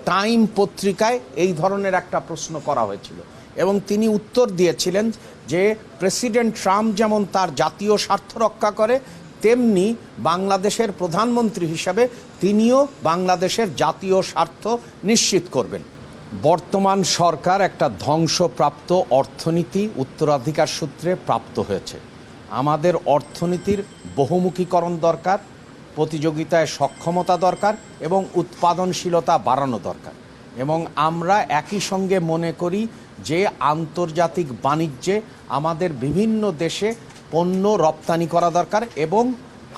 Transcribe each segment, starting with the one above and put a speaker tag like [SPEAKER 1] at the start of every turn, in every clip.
[SPEAKER 1] Time পত্রিকায় এই ধরনের একটা প্রশ্ন করা হয়েছিল এবং তিনি উত্তর দিয়েছিলেন যে প্রেসিডেন্ট ট্রাম্প যেমন তার জাতীয় স্বার্থ রক্ষা করে, তেমনি বাংলাদেশের প্রধানমন্ত্রী হিসাবে তিনিও বাংলাদেশের জাতীয় স্বার্থ নিশ্চিত করবেন। বর্তমান সরকার একটা ধ্বংসপ্রাপ্ত অর্থনীতি উত্তরাধিকার সূত্রে প্রাপ্ত হয়েছে। আমাদের অর্থনীতির বহুমুখীকরণ দরকার, প্রতিযোগিতায় সক্ষমতা দরকার এবং উৎপাদনশীলতা বাড়ানো দরকার। এবং আমরা একই সঙ্গে মনে করি যে আন্তর্জাতিক বাণিজ্যে আমাদের বিভিন্ন দেশে পণ্য রপ্তানি করা দরকার এবং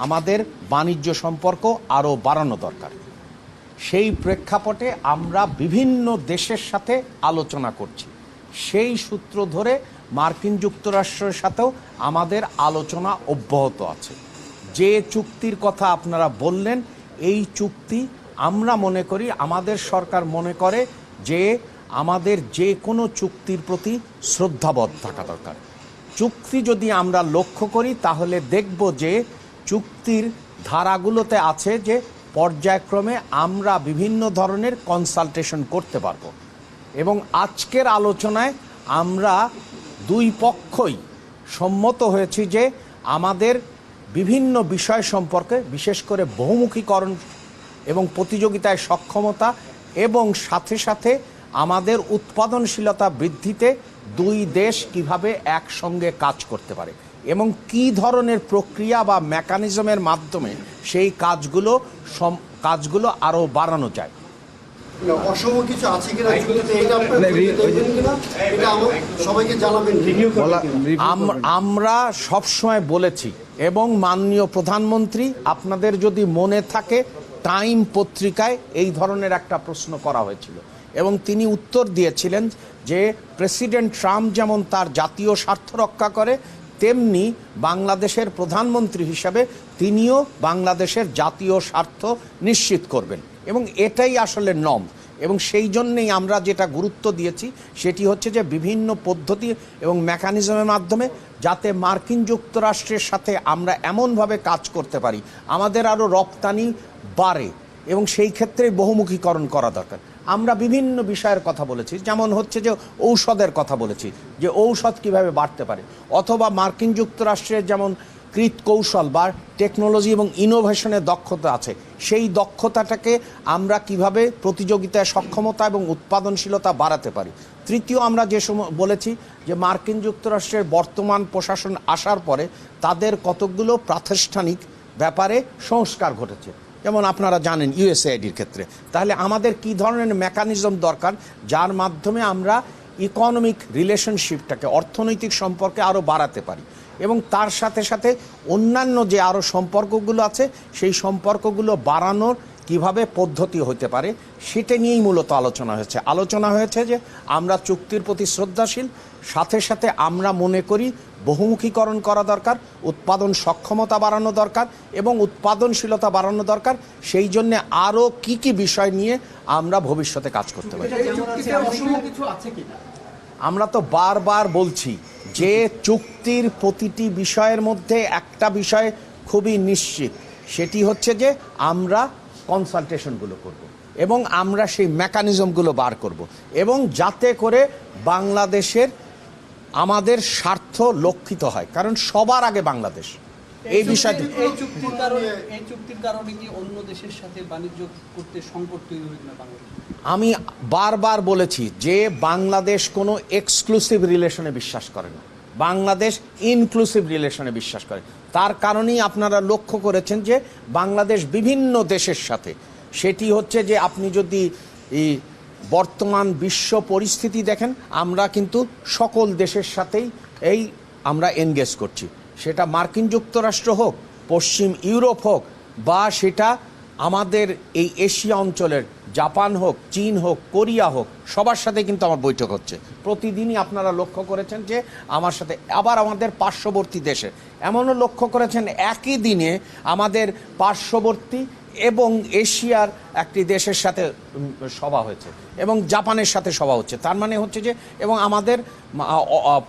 [SPEAKER 1] আমাদের বাণিজ্য সম্পর্ক আরও বাড়ানো দরকার। সেই প্রেক্ষাপটে আমরা বিভিন্ন দেশের সাথে আলোচনা করছি। সেই সূত্র ধরে মার্কিন যুক্তরাষ্ট্রের সাথেও আমাদের আলোচনা অব্যাহত আছে। যে চুক্তির কথা আপনারা বললেন, এই চুক্তি আমরা মনে করি, আমাদের সরকার মনে করে যে আমাদের যে কোনো চুক্তির প্রতি শ্রদ্ধাবোধ থাকা দরকার। চুক্তি যদি আমরা লক্ষ্য করি তাহলে দেখব যে চুক্তির ধারাগুলোতে আছে যে পর্যায়ক্রমে আমরা বিভিন্ন ধরনের কনসালটেশন করতে পারব। এবং আজকের আলোচনায় আমরা দুই পক্ষই সম্মত হয়েছি যে আমাদের বিভিন্ন বিষয় সম্পর্কে, বিশেষ করে বহুমুখীকরণ এবং প্রতিযোগিতায় সক্ষমতা এবং সাথে সাথে আমাদের উৎপাদনশীলতা বৃদ্ধিতে দুই দেশ কিভাবে একসঙ্গে কাজ করতে পারে এবং কি ধরনের প্রক্রিয়া বা মেকানিজমের মাধ্যমে সেই কাজগুলো আরও বাড়ানো যায়। আমরা সবসময় বলেছি এবং মাননীয় প্রধানমন্ত্রী, আপনাদের যদি মনে থাকে, টাইম পত্রিকায় এই ধরনের একটা প্রশ্ন করা হয়েছিল এবং তিনি উত্তর দিয়েছিলেন যে প্রেসিডেন্ট ট্রাম্প যেমন তার জাতীয় স্বার্থ রক্ষা করে, তেমনি বাংলাদেশের প্রধানমন্ত্রী হিসাবে তিনিও বাংলাদেশের জাতীয় স্বার্থ নিশ্চিত করবেন এবং এটাই আসলে নম। এবং সেই জন্যেই আমরা যেটা গুরুত্ব দিয়েছি সেটি হচ্ছে যে বিভিন্ন পদ্ধতি এবং মেকানিজমের মাধ্যমে যাতে মার্কিন যুক্তরাষ্ট্রের সাথে আমরা এমনভাবে কাজ করতে পারি আমাদের আরও রপ্তানি বাড়ে এবং সেই ক্ষেত্রে বহুমুখীকরণ করা দরকার। আমরা বিভিন্ন বিষয়ের কথা বলেছি, যেমন হচ্ছে যে ঔষধের কথা বলেছি, যে ঔষধ কিভাবে বাড়তে পারে, অথবা মার্কিন যুক্তরাষ্ট্রের যেমন কৃত কৌশল বা টেকনোলজি এবং ইনোভেশনের দক্ষতা আছে, সেই দক্ষতাটাকে আমরা কিভাবে প্রতিযোগিতায় সক্ষমতা এবং উৎপাদনশীলতা বাড়াতে পারি। তৃতীয়, আমরা যে সময় বলেছি যে মার্কিন যুক্তরাষ্ট্রের বর্তমান প্রশাসন আসার পরে তাদের কতকগুলো প্রাতিষ্ঠানিক ব্যাপারে সংস্কার ঘটেছে, যেমন আপনারা জানেন ইউএসএআইডির ক্ষেত্রে। তাহলে আমাদের কি ধরনের মেকানিজম দরকার যার মাধ্যমে আমরা ইকোনমিক রিলেশনশিপটাকে, অর্থনৈতিক সম্পর্কে আরও বাড়াতে পারি এবং তার সাথে সাথে অন্যান্য যে আরও সম্পর্কগুলো আছে সেই সম্পর্কগুলো বাড়ানোর কিভাবে পদ্ধতি হতে পারে, সেটা নিয়েই মূলত আলোচনা হয়েছে যে আমরা চুক্তির প্রতি শ্রদ্ধাশীল, সাথে সাথে আমরা মনে করি বহুমুখীকরণ করা দরকার, উৎপাদন সক্ষমতা বাড়ানো দরকার এবং উৎপাদনশীলতা বাড়ানো দরকার। সেই জন্য আরও কি বিষয় নিয়ে আমরা ভবিষ্যতে কাজ করতে পারি। আমরা তো বারবার বলছি যে চুক্তির প্রতিটি বিষয়ের মধ্যে একটা বিষয় খুবই নিশ্চিত, সেটি হচ্ছে যে আমরা কনসালটেশনগুলো করব এবং আমরা সেই মেকানিজমগুলো বার করব এবং যাতে করে বাংলাদেশের আমাদের স্বার্থ লক্ষিত হয়, কারণ সবার আগে বাংলাদেশ। এই বিষয়টি
[SPEAKER 2] এই চুক্তির কারণে কি অন্য দেশের সাথে বাণিজ্য করতে সংকট তৈরি হবে না বাংলাদেশ?
[SPEAKER 1] আমি বারবার বলেছি যে বাংলাদেশ কোনো এক্সক্লুসিভ রিলেশনে বিশ্বাস করে না, বাংলাদেশ ইনক্লুসিভ রিলেশনে বিশ্বাস করে। তার কারণেই আপনারা লক্ষ্য করেছেন যে বাংলাদেশ বিভিন্ন দেশের সাথে, সেটি হচ্ছে যে আপনি যদি এই বর্তমান বিশ্ব পরিস্থিতি দেখেন, আমরা কিন্তু সকল দেশের সাথেই আমরা এনগেজ করছি, সেটা মার্কিন যুক্তরাষ্ট্র হোক, পশ্চিম ইউরোপ হোক, বা সেটা আমাদের এই এশিয়া অঞ্চলের জাপান হোক, চীন হোক, কোরিয়া হোক, সবার সাথে কিন্তু আমার বৈঠক হচ্ছে প্রতিদিনই। আপনারা লক্ষ্য করেছেন যে আমার সাথে, আবার আমাদের পার্শ্ববর্তী দেশে এমনও লক্ষ্য করেছেন একই দিনে আমাদের পার্শ্ববর্তী এবং এশিয়ার একটি দেশের সাথে সভা হয়েছে এবং জাপানের সাথে সভা হচ্ছে। তার মানে হচ্ছে যে, এবং আমাদের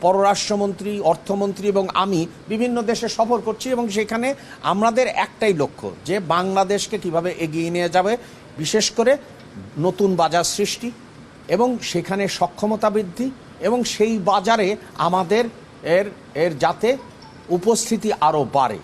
[SPEAKER 1] পররাষ্ট্রমন্ত্রী, অর্থমন্ত্রী এবং আমি বিভিন্ন দেশে সফর করছি এবং সেখানে আমাদের একটাই লক্ষ্য যে বাংলাদেশকে কিভাবে এগিয়ে নিয়ে যাবে, বিশেষ করে নতুন বাজার সৃষ্টি এবং সেখানে সক্ষমতা বৃদ্ধি এবং সেই বাজারে আমাদের এর যাতে উপস্থিতি আরও বাড়ে।